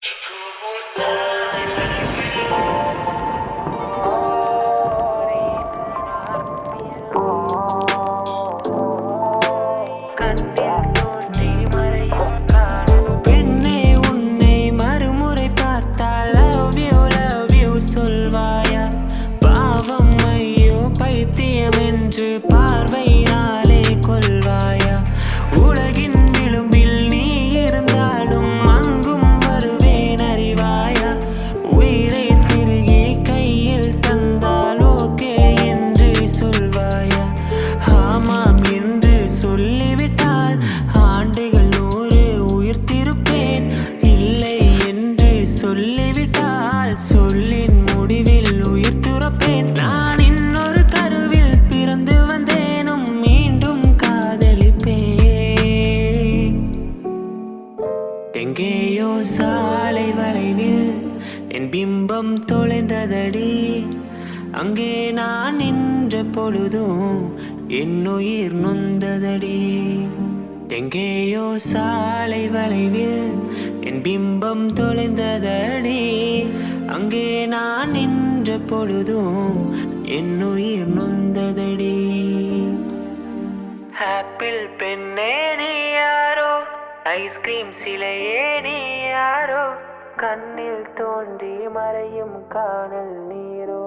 பெண்ணே உன்னை மறுமுறை பார்த்தால் love you சொல்வாயா? பாவம் ஐயோ பைத்தியம் என்று பார்வையினாலே கொள்வாயா? உலகின் விளிம்பில் நீ இருந்தாலும் அங்கும் வருவேன் அறிவாயா? உயிரை திருகி கையில் தந்தால் ஓகே என்று சொல்வாயா? ஆமாம் என்று சொல்லிவிட்டால் ஆண்டுகள் 100 உயிர்த்திருப்பேன். இல்லை என்று சொல்லிவிட்டால் சொல்லின் முடிவில் உயிர் துறப்பேன். நான் இன்னொரு கருவில் பிறந்து வந்தேனும் மீண்டும் காதலிப்பேன். எங்கேயோ சாலை வளைவில் என் பிம்பம் தொலைந்ததடி. அங்கே நான் நின்ற பொழுதும் என் உயிர் நொந்ததடி. எங்கேயோ சாலை வளைவில் என் பிம்பம் தொலைந்ததடி. அங்கே நான் நின்ற பொழுதும் என் உயிர் நொந்ததடி. ஆப்பிள் பெண்ணே நீ யாரோ, ஐஸ்கிரீம் சிலையே நீ யாரோ, கண்ணில் தோன்றி மறையும் காணல் நீரோ.